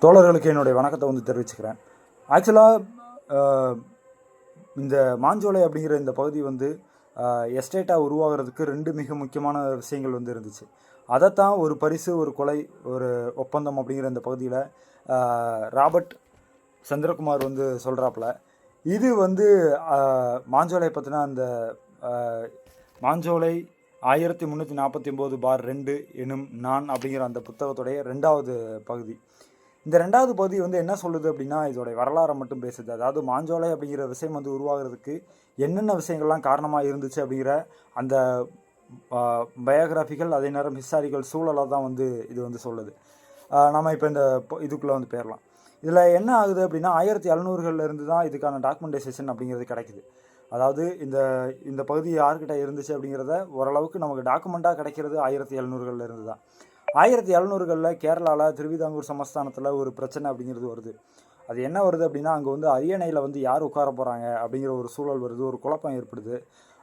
தோழர்களுக்கு என்னுடைய வணக்கத்தை தெரிவிச்சுக்கிறேன். ஆக்சுவலாக இந்த மாஞ்சோலை அப்படிங்கிற இந்த பகுதி எஸ்டேட்டாக உருவாகிறதுக்கு 2 மிக முக்கியமான விஷயங்கள் இருந்துச்சு. அதைத்தான் ஒரு பரிசு, ஒரு கொலை, ஒரு ஒப்பந்தம் அப்படிங்கிற இந்த பகுதியில் ராபர்ட் சந்திரகுமார் சொல்கிறாப்புல. இது மாஞ்சோலை பற்றின அந்த மாஞ்சோலை 1349/2 எனும் நான் அப்படிங்கிற அந்த புத்தகத்துடைய 2வது பகுதி. இந்த 2வது பகுதி என்ன சொல்லுது அப்படின்னா, இதோடைய வரலாறை மட்டும் பேசுது. அதாவது மாஞ்சோலை அப்படிங்கிற விஷயம் உருவாகிறதுக்கு என்னென்ன விஷயங்கள்லாம் காரணமாக இருந்துச்சு அப்படிங்கிற அந்த பயோகிராஃபிகள், அதே நேரம் ஹிஸ்டாரிக்கல் சூழலை தான் இது சொல்லுது. நம்ம இப்போ இந்த இதுக்குள்ளே போயிடலாம். இதில் என்ன ஆகுது அப்படின்னா, 1700களிலிருந்து தான் இதுக்கான டாக்குமெண்டேஷன் அப்படிங்கிறது கிடைக்குது. அதாவது இந்த பகுதி யார்கிட்ட இருந்துச்சு அப்படிங்கிறத ஓரளவுக்கு நமக்கு டாக்குமெண்ட்டாக கிடைக்கிறது 1700களிலிருந்து தான். 1700களில் கேரளாவில் திருவிதாங்கூர் சமஸ்தானத்தில் ஒரு பிரச்சனை அப்படிங்கிறது வருது. அது என்ன வருது அப்படின்னா, அங்கே அரியணையில் யார் உட்கார போகிறாங்க அப்படிங்கிற ஒரு சூழல் வருது, ஒரு குழப்பம் ஏற்படுது.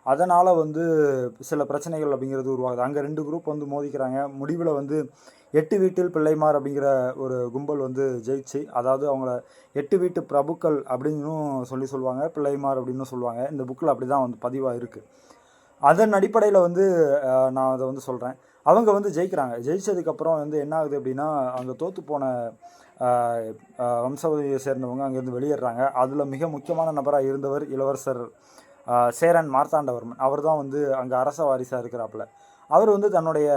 அதனால் சில பிரச்சனைகள் அப்படிங்கிறது உருவாகுது. அங்கே 2 குரூப் மோதிக்கிறாங்க. முடிவில் 8 வீட்டில் பிள்ளைமார் அப்படிங்கிற ஒரு கும்பல் ஜெயிச்சு, அதாவது அவங்கள 8 வீட்டு பிரபுக்கள் அப்படின்னும் சொல்லுவாங்க, பிள்ளைமார் அப்படின்னு சொல்லுவாங்க. இந்த புக்கில் அப்படி தான் பதிவாக இருக்குது. அதன் அடிப்படையில் நான் அதை சொல்கிறேன். அவங்க ஜெயிக்கிறாங்க. ஜெயிச்சதுக்கப்புறம் என்ன ஆகுது அப்படின்னா, அங்கே தோற்று போன வம்சாவளியை சேர்ந்தவங்க அங்கேருந்து வெளியேறாங்க. அதில் மிக முக்கியமான நபராக இருந்தவர் இளவரசர் சேரன் மார்த்தாண்டவர்மன். அவர் தான் அங்கே அரச வாரிசாக இருக்கிறாப்புல. அவர் தன்னுடைய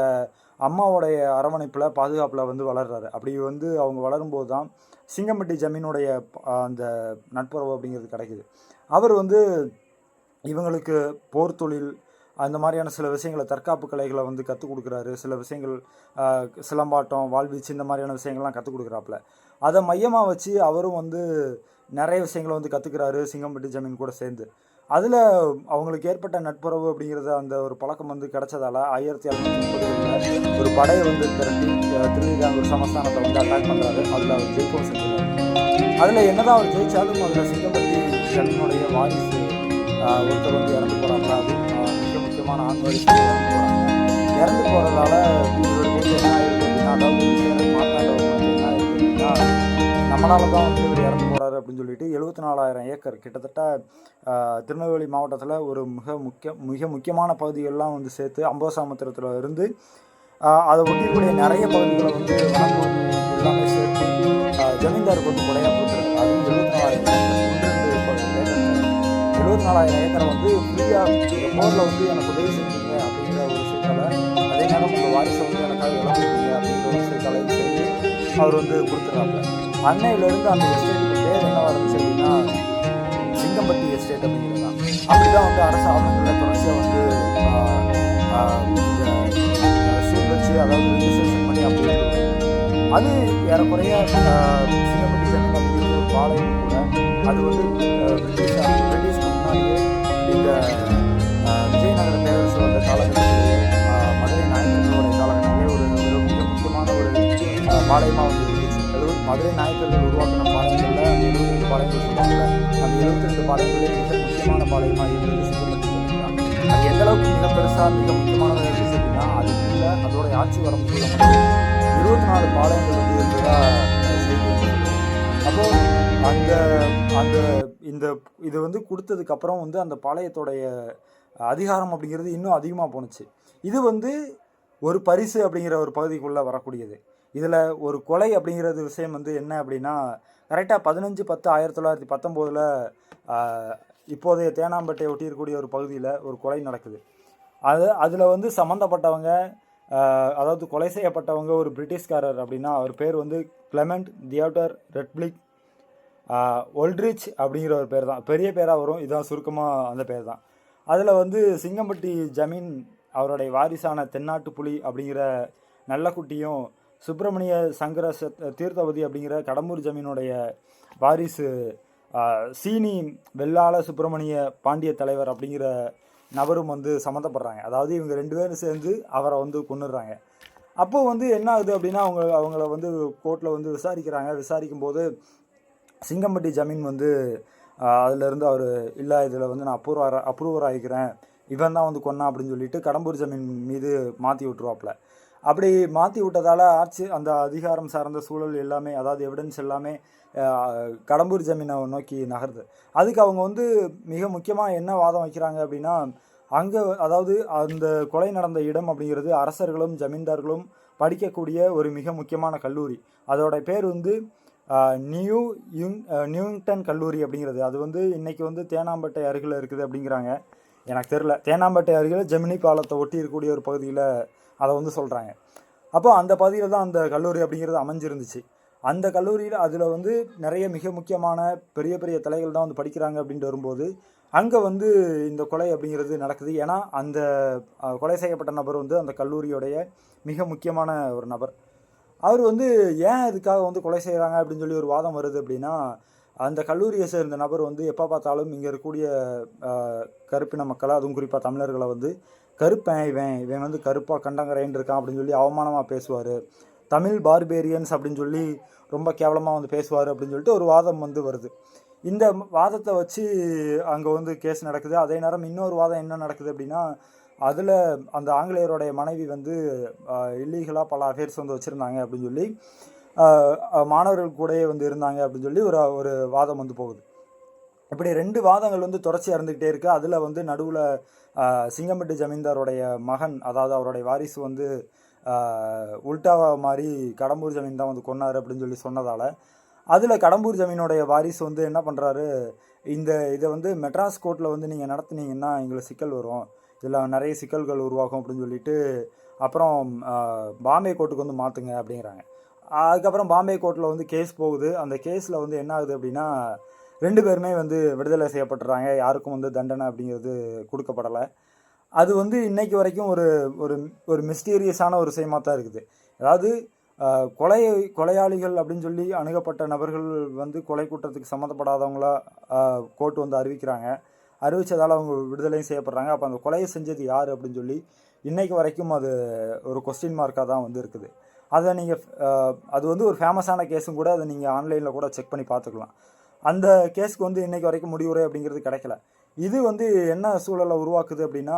அம்மாவோடைய அரவணைப்பில், பாதுகாப்பில் வளர்றாரு. அப்படி அவங்க வளரும்போது தான் சிங்கம்பட்டி ஜமீனுடைய அந்த நட்புறவு அப்படிங்கிறது கிடைக்குது. அவர் இவங்களுக்கு போர் தொழில், அந்த மாதிரியான சில விஷயங்களை, தற்காப்பு கலைகளை கற்றுக் கொடுக்குறாரு. சில விஷயங்கள் சிலம்பாட்டம், வாழ்வீச்சு, இந்த மாதிரியான விஷயங்கள்லாம் கற்றுக் கொடுக்குறாப்புல. அதை மையமாக வச்சு அவரும் நிறைய விஷயங்களை கற்றுக்கிறாரு சிங்கம்பட்டி ஜமீன் கூட சேர்ந்து. அதில் அவங்களுக்கு ஏற்பட்ட நட்புறவு அப்படிங்கிறத அந்த ஒரு பழக்கம் கிடைச்சதால 1730களில் ஒரு படையை திரட்டி திருவிதாங்கூர் சமஸ்தானத்தை அட்டாக் பண்ணுறாரு. அதில் அவர் ஜெயிக்கவும் செஞ்சுருக்காரு. அதில் என்னதான் அவர் ஜெயித்தாலும் அதில் சிங்கம்பட்டி ஜமீனுடைய வாரிசு ஒருத்தர் இறந்து போகிறாங்க. அது மிக முக்கியமான ஆண் வாரிசு இறந்து போகிறதால இவருக்கு என்ன ஆயிருக்கு அப்படின்னா, அதாவது சேரன் மார்த்தாண்டவர்மன் என்ன ஆயிருக்கு அப்படின்னா, நம்மளால தான் இவர் இறந்து போகிறாரு அப்படின்னு சொல்லிட்டு 74,000 ஏக்கர், கிட்டத்தட்ட திருநெல்வேலி மாவட்டத்தில் ஒரு மிக முக்கியமான பகுதிகளெலாம் சேர்த்து அம்போசாமுத்திரத்தில் இருந்து அதை ஒட்டிக்கூடிய நிறைய பகுதிகளை வனப்பகுதி எல்லாமே சேர்த்து ஜமீன்தாருக்கு கொடையாக கொடுத்துருக்கு. அது 74,000 ஏக்கரை ஃப்ரீயாக போரில் எனக்கு உதவி செஞ்சீங்க அப்படிங்கிற ஒரு விஷயத்தால், அதே நேரம் உங்கள் வாரிசை எனக்காக இழந்துட்டீங்க அப்படிங்கிற ஒரு விஷயத்தாலையும் சேர்த்து அவர் கொடுத்துட்றாங்க. அன்னையிலேருந்து அந்த எஸ்டேட்டுக்கு பேர் என்ன இருந்துச்சு அப்படின்னா, சிங்கம்பட்டி எஸ்டேட் அப்படிங்கிறது தான். அப்படி தான் அரசு ஆவணங்களில் தொடர்ச்சியாக சீல் வச்சு, அதாவது ரிஜிஸ்ட்ரேஷன் பண்ணி அப்படி அது ஏறக்குறைய சிங்கம்பட்டி ஜமீன் அப்படிங்கிற ஒரு பாளையம் கூட. அது பிரிட்டிஷ்க்கு முன்னாடியே இந்த விஜயநகர பேரரசு வந்த காலகட்டத்திலேயே, மதுரை நாயக்கர்களுடைய காலகட்டத்திலே ஒரு மிக முக்கியமான ஒரு பாளையமாக இருந்துச்சு. மதுரை நாயக்கர்கள் உருவாக்கின பாளையங்களில் அந்த 72 பாளையங்கள் சொல்லுவாங்க. அந்த 72 பாளையங்களே மிக முக்கியமாக பாளையமாக இருந்தது சிங்கம்பட்டி ஜமீன் தான். அது எந்த அளவுக்கு மிக பெருசாக மிக முக்கியமானதாக இருந்துச்சு அப்படின்னா, அதுக்குள்ள அதோடைய ஆட்சி வரம்புக்குள்ள 24 பாளையங்கள் இருந்ததாக செய்தி. அப்போது இது கொடுத்ததுக்கப்புறம் அந்த பாளையத்தோடைய அதிகாரம் அப்படிங்கிறது இன்னும் அதிகமாக போணுச்சு. இது ஒரு பரிசு அப்படிங்கிற ஒரு பகுதிக்குள்ளே வரக்கூடியது. இதில் ஒரு கொலை அப்படிங்கிறது விஷயம் என்ன அப்படின்னா, கரெக்டாக 15/10/1919 இப்போதைய தேனாம்பேட்டையை ஒட்டி இருக்கக்கூடிய ஒரு பகுதியில் ஒரு கொலை நடக்குது. அதில் சம்மந்தப்பட்டவங்க, அதாவது கொலை செய்யப்பட்டவங்க ஒரு பிரிட்டிஷ்காரர் அப்படின்னா, அவர் பேர் கிளெமெண்ட் தியோடர் ரெட்பிளிக் ஒல்ட்ரிச் அப்படிங்கிற ஒரு பேர் தான், பெரிய பேராக வரும். இதுதான் சுருக்கமாக அந்த பேர் தான். அதில் சிங்கம்பட்டி ஜமீன் அவருடைய வாரிசான தென்னாட்டு புலி அப்படிங்கிற நல்லக்குட்டியும், சுப்பிரமணிய சங்கர தீர்த்தவதி அப்படிங்கிற கடம்பூர் ஜமீனுடைய வாரிசு சீனி வெள்ளாள சுப்பிரமணிய பாண்டிய தலைவர் அப்படிங்கிற நபரும் சம்மந்தப்படுறாங்க. அதாவது இவங்க 2 பேரும் சேர்ந்து அவரை கொன்னுடுறாங்க. அப்போது என்ன ஆகுது அப்படின்னா, அவங்கள கோர்ட்டில் விசாரிக்கிறாங்க. விசாரிக்கும் போது சிங்கம்பட்டி ஜமீன் அதிலிருந்து அவர் இல்லை, இதில் நான் அப்ரூவர் ஆகிக்கிறேன், இவன் தான் கொன்னான் அப்படின்னு சொல்லிட்டு கடம்பூர் ஜமீன் மீது மாற்றி விட்டுருவாப்புல. அப்படி மாற்றி விட்டதால் ஆட்சி அந்த அதிகாரம் சார்ந்த சூழல் எல்லாமே, அதாவது எவிடன்ஸ் எல்லாமே கடம்பூர் ஜமீனை நோக்கி நகருது. அதுக்கு அவங்க வந்து மிக முக்கியமாக என்ன வாதம் வைக்கிறாங்க அப்படின்னா, அங்கே அதாவது அந்த கொலை நடந்த இடம் அப்படிங்கிறது அரசர்களும் ஜமீன்தார்களும் படிக்கக்கூடிய ஒரு மிக முக்கியமான கல்லூரி. அதோட பேர் வந்து நியூங்டன் கல்லூரி அப்படிங்கிறது. அது வந்து இன்றைக்கி வந்து தேனாம்பேட்டை அருகில் இருக்குது அப்படிங்கிறாங்க. எனக்கு தெரில, தேனாம்பேட்டை அருகில் ஜெமினி பாலத்தை ஒட்டி இருக்கக்கூடிய ஒரு பகுதியில் அதை வந்து சொல்கிறாங்க. அப்போ அந்த பகுதியில் தான் அந்த கல்லூரி அப்படிங்கிறது அமைஞ்சிருந்துச்சு. அந்த கல்லூரியில் அதில் வந்து நிறைய மிக முக்கியமான பெரிய பெரிய தலைகள் தான் வந்து படிக்கிறாங்க அப்படின்ட்டு வரும்போது அங்கே வந்து இந்த கொலை அப்படிங்கிறது நடக்குது. ஏன்னா அந்த கொலை செய்யப்பட்ட நபர் வந்து அந்த கல்லூரியோடைய மிக முக்கியமான ஒரு நபர். அவர் வந்து ஏன் இதுக்காக வந்து கொலை செய்கிறாங்க அப்படின்னு சொல்லி ஒரு வாதம் வருது அப்படின்னா, அந்த கல்லூரியை சேர்ந்த நபர் வந்து எப்போ பார்த்தாலும் இங்கே இருக்கக்கூடிய கருப்பின மக்களை, அதுவும் குறிப்பாக தமிழர்களை வந்து கருப்பேன், இவன் வந்து கருப்பாக கண்டங்கரைன்னு இருக்கான் அப்படின்னு சொல்லி அவமானமாக பேசுவார். தமிழ் பார்பேரியன்ஸ் அப்படின்னு சொல்லி ரொம்ப கேவலமாக வந்து பேசுவார் அப்படின்னு சொல்லிட்டு ஒரு வாதம் வந்து வருது. இந்த வாதத்தை வச்சு அங்கே வந்து கேஸ் நடக்குது. அதே நேரம் இன்னொரு வாதம் என்ன நடக்குது அப்படின்னா, அதில் அந்த ஆங்கிலேயருடைய மனைவி வந்து இல்லீகலாக பல அஃபேர்ஸ் வந்து வச்சுருந்தாங்க அப்படின்னு சொல்லி மாணவர்கள் கூடயே வந்து இருந்தாங்க அப்படின்னு சொல்லி ஒரு வாதம் வந்து போகுது. இப்படி 2 வாதங்கள் வந்து தொடர்ச்சியாக இருந்துக்கிட்டே இருக்குது. அதில் வந்து நடுவில் சிங்கம்பட்டி ஜமீன்தாருடைய மகன், அதாவது அவருடைய வாரிசு வந்து உல்டாவா மாதிரி கடம்பூர் ஜமீன் தான் வந்து கொன்னார் அப்படின்னு சொல்லி சொன்னதால், அதில் கடம்பூர் ஜமீனுடைய வாரிசு வந்து என்ன பண்ணுறாரு, இதை வந்து மெட்ராஸ் கோர்ட்டில் வந்து நீங்கள் நடத்துனீங்கன்னா எங்களுக்கு சிக்கல் வரும், இதில் நிறைய சிக்கல்கள் உருவாகும் அப்படின்னு சொல்லிட்டு அப்புறம் பாம்பே கோர்ட்டுக்கு வந்து மாற்றுங்க அப்படிங்கிறாங்க. அதுக்கப்புறம் பாம்பே கோர்ட்டில் வந்து கேஸ் போகுது. அந்த கேஸில் வந்து என்ன ஆகுது அப்படின்னா, 2 பேருமே வந்து விடுதலை செய்யப்பட்டுறாங்க. யாருக்கும் வந்து தண்டனை அப்படிங்கிறது கொடுக்கப்படலை. அது வந்து இன்னைக்கு வரைக்கும் ஒரு ஒரு ஒரு மிஸ்டீரியஸான ஒரு விஷயமாக தான் இருக்குது. அதாவது கொலையாளிகள் அப்படின்னு சொல்லி அணுகப்பட்ட நபர்கள் வந்து கொலை குற்றத்துக்கு சம்மந்தப்படாதவங்களா கோர்ட் வந்து அறிவிக்கிறாங்க. அறிவித்ததால் அவங்க விடுதலையும் செய்யப்படுறாங்க. அப்போ அந்த கொலையை செஞ்சது யார் அப்படின்னு சொல்லி இன்றைக்கு வரைக்கும் அது ஒரு கொஸ்டின் மார்க்காக தான் வந்து இருக்குது. அதை நீங்கள் அது வந்து ஒரு ஃபேமஸான கேஸும் கூட, அதை நீங்கள் ஆன்லைனில் கூட செக் பண்ணி பார்த்துக்கலாம். அந்த கேஸுக்கு வந்து இன்றைக்கு வரைக்கும் முடிவுரை அப்படிங்கிறது கிடைக்கல. இது வந்து என்ன சூழலை உருவாக்குது அப்படின்னா,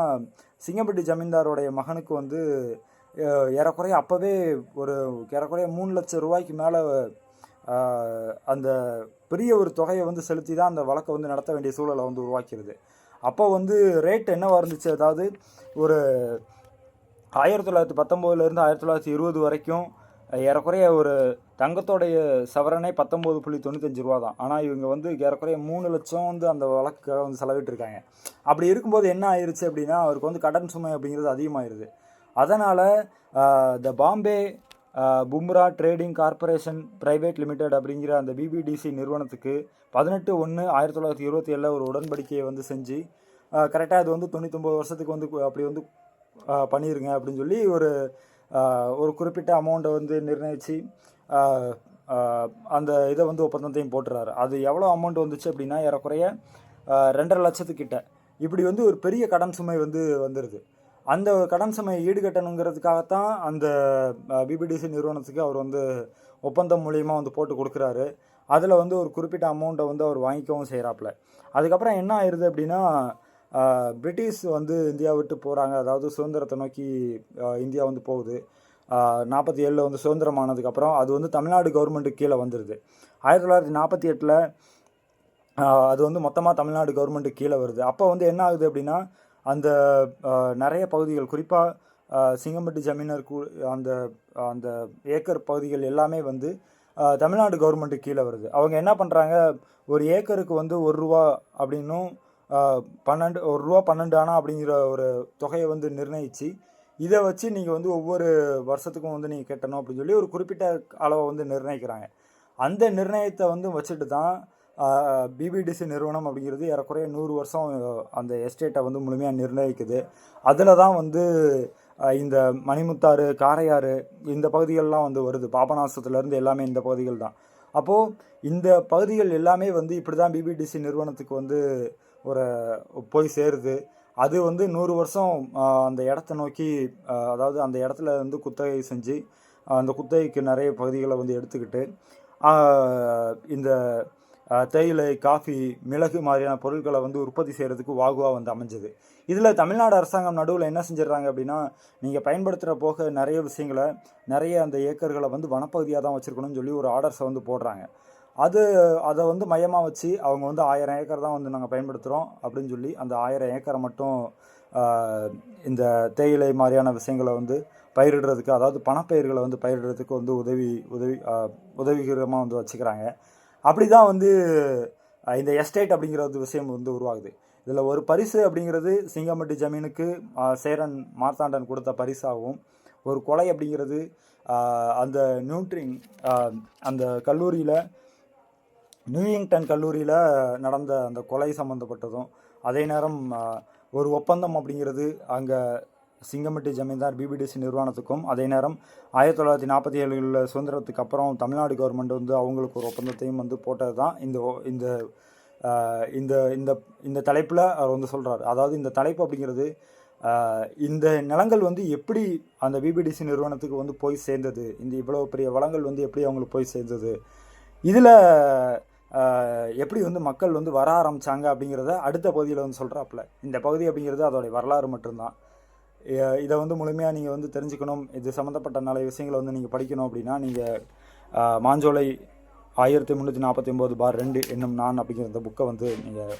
சிங்கம்பட்டி ஜமீன்தாரோடைய மகனுக்கு வந்து ஏறக்குறைய அப்போவே ஏறக்குறைய 3 லட்சம் ரூபாய்க்கு மேலே அந்த பெரிய ஒரு தொகையை வந்து செலுத்தி தான் அந்த வழக்கை வந்து நடத்த வேண்டிய சூழலை வந்து உருவாக்கிடுது. அப்போ வந்து ரேட் என்னவாக இருந்துச்சு, அதாவது ஒரு 1919லேருந்து 1920 வரைக்கும் ஏறக்குறைய ஒரு தங்கத்தோடைய சவரனே 19.95 ரூபா தான். ஆனால் இவங்க வந்து ஏறக்குறைய 3 லட்சம் வந்து அந்த வழக்குக்காக வந்து செலவிட்டுருக்காங்க. அப்படி இருக்கும்போது என்ன ஆயிடுச்சு அப்படின்னா, அவருக்கு வந்து கடன் சுமை அப்படிங்கிறது அதிகமாகிடுது. அதனால் த பாம்பே பும்ரா ட்ரேடிங் கார்பரேஷன் பிரைவேட் லிமிடெட் அப்படிங்கிற அந்த பிபிடிசி நிறுவனத்துக்கு 18/1/1927 ஒரு உடன்படிக்கையை வந்து செஞ்சு கரெக்டாக அது வந்து 99 வருஷத்துக்கு வந்து அப்படி வந்து பண்ணிடுங்க அப்படின்னு சொல்லி ஒரு குறிப்பிட்ட அமௌண்ட்டை வந்து நிர்ணயித்து அந்த இதை வந்து ஒப்பந்தத்தையும் போட்டுறாரு. அது எவ்வளோ அமௌண்ட் வந்துச்சு அப்படின்னா ஏறக்குறைய 2.5 லட்சத்துக்கிட்ட. இப்படி வந்து ஒரு பெரிய கடன் சுமை வந்து வந்துடுது. அந்த கடன் சுமையை ஈடுகட்டணுங்கிறதுக்காகத்தான் அந்த பிபிடிசி நிறுவனத்துக்கு அவர் வந்து ஒப்பந்தம் மூலியமாக வந்து போட்டு கொடுக்குறாரு. அதில் வந்து ஒரு குறிப்பிட்ட அமௌண்ட்டை வந்து அவர் வாங்கிக்கவும் செய்கிறாப்புல. அதுக்கப்புறம் என்ன ஆயிடுது அப்படின்னா, பிரிட்டிஷ் வந்து இந்தியா விட்டு போகிறாங்க. அதாவது சுதந்திரத்தை நோக்கி இந்தியா வந்து போகுது. 47 வந்து சுதந்திரமானதுக்கப்புறம் அது வந்து தமிழ்நாடு கவர்மெண்ட்டுக்கு கீழே வந்துடுது. 1948 அது வந்து மொத்தமாக தமிழ்நாடு கவர்மெண்ட்டுக்கு கீழே வருது. அப்போ வந்து என்ன ஆகுது அப்படின்னா, அந்த நிறைய பகுதிகள், குறிப்பாக சிங்கம்பட்டி ஜமீனர் அந்த அந்த ஏக்கர் பகுதிகள் எல்லாமே வந்து தமிழ்நாடு கவர்மெண்ட்டுக்கு கீழே வருது. அவங்க என்ன பண்ணுறாங்க, ஒரு ஏக்கருக்கு வந்து ₹1 அப்படின்னும் 12 ஆனா அப்படிங்கிற ஒரு தொகையை வந்து நிர்ணயித்து, இதை வச்சு நீங்கள் வந்து ஒவ்வொரு வருஷத்துக்கும் வந்து நீங்கள் கட்டணும் அப்படின்னு சொல்லி ஒரு குறிப்பிட்ட அளவை வந்து நிர்ணயிக்கிறாங்க. அந்த நிர்ணயத்தை வந்து வச்சுட்டு தான் பிபிடிசி நிறுவனம் அப்படிங்கிறது ஏறக்குறைய 100 வருஷம் அந்த எஸ்டேட்டை வந்து முழுமையாக நிர்ணயிக்குது. அதில் தான் வந்து இந்த மணிமுத்தாறு, காரையாறு இந்த பகுதிகள்லாம் வந்து வருது. பாபநாசத்துலேருந்து எல்லாமே இந்த பகுதிகள் தான். அப்போது இந்த பகுதிகள் எல்லாமே வந்து இப்படி தான் பிபிடிசி நிறுவனத்துக்கு வந்து போய் சேருது. அது வந்து 100 வருஷம் அந்த இடத்த நோக்கி, அதாவது அந்த இடத்துல வந்து குத்தகை செஞ்சு அந்த குத்தகைக்கு நிறைய பகுதிகளை வந்து எடுத்துக்கிட்டு இந்த தேயிலை, காஃபி, மிளகு மாதிரியான பொருட்களை வந்து உற்பத்தி செய்கிறதுக்கு வாகுவா வந்து அமைஞ்சது. இதில் தமிழ்நாடு அரசாங்கம் நடுவில் என்ன செஞ்சிடறாங்க அப்படின்னா, நீங்கள் பயன்படுத்துகிற போக நிறைய விஷயங்களை, நிறைய அந்த ஏக்கர்களை வந்து வனப்பகுதியாக தான் வச்சுருக்கணும்னு சொல்லி ஒரு ஆர்டர்ஸை வந்து போடுறாங்க. அதை வந்து மையமாக வச்சு அவங்க வந்து 1000 ஏக்கர் தான் வந்து நாங்கள் பயன்படுத்துகிறோம் அப்படின்னு சொல்லி அந்த 1000 ஏக்கரை மட்டும் இந்த தேயிலை மாதிரியான விஷயங்களை வந்து பயிரிடுறதுக்கு, அதாவது பணப்பயிர்களை வந்து பயிரிடுறதுக்கு வந்து உதவிகரமாக வந்து வச்சுக்கிறாங்க. அப்படி தான் வந்து இந்த எஸ்டேட் அப்படிங்கிற ஒரு விஷயம் வந்து உருவாகுது. இதில் ஒரு பரிசு அப்படிங்கிறது சிங்கம்பட்டி ஜமீனுக்கு சேரன் மார்த்தாண்டன் கொடுத்த பரிசாகவும், ஒரு கொலை அப்படிங்கிறது அந்த அந்த கல்லூரியில், நியூயிங்டன் கல்லூரியில் நடந்த அந்த கொலை சம்மந்தப்பட்டதும், அதே நேரம் ஒரு ஒப்பந்தம் அப்படிங்கிறது அங்கே சிங்கம்பட்டி ஜமீன்தார் பிபிடிசி நிறுவனத்துக்கும், அதே நேரம் 1947 சுதந்திரத்துக்கு அப்புறம் தமிழ்நாடு கவர்மெண்ட் வந்து அவங்களுக்கு ஒரு ஒப்பந்தத்தையும் வந்து போட்டது தான் இந்த இந்த இந்த இந்த தலைப்பில் அவர் வந்து சொல்கிறார். அதாவது இந்த தலைப்பு அப்படிங்கிறது இந்த நிலங்கள் வந்து எப்படி அந்த பிபிடிசி நிறுவனத்துக்கு வந்து போய் சேர்ந்தது, இந்த இவ்வளோ பெரிய வளங்கள் வந்து எப்படி அவங்களுக்கு போய் சேர்ந்தது, இதில் எப்படி வந்து மக்கள் வந்து வர ஆரம்பித்தாங்க அப்படிங்கிறத அடுத்த பகுதியில் வந்து சொல்கிறாப்புல. இந்த பகுதி அப்படிங்கிறது அதோடைய வரலாறு மட்டும்தான். இதை வந்து முழுமையாக நீங்கள் வந்து தெரிஞ்சுக்கணும், இது சம்மந்தப்பட்ட நிறைய விஷயங்களை வந்து நீங்கள் படிக்கணும் அப்படின்னா நீங்கள் மாஞ்சோலை 1349/2 என்னும் நான் அப்படிங்கிற இந்த புக்கை வந்து நீங்கள்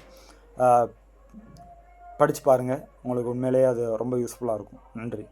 படித்து பாருங்கள். உங்களுக்கு உண்மையிலேயே அது ரொம்ப யூஸ்ஃபுல்லாக இருக்கும். நன்றி.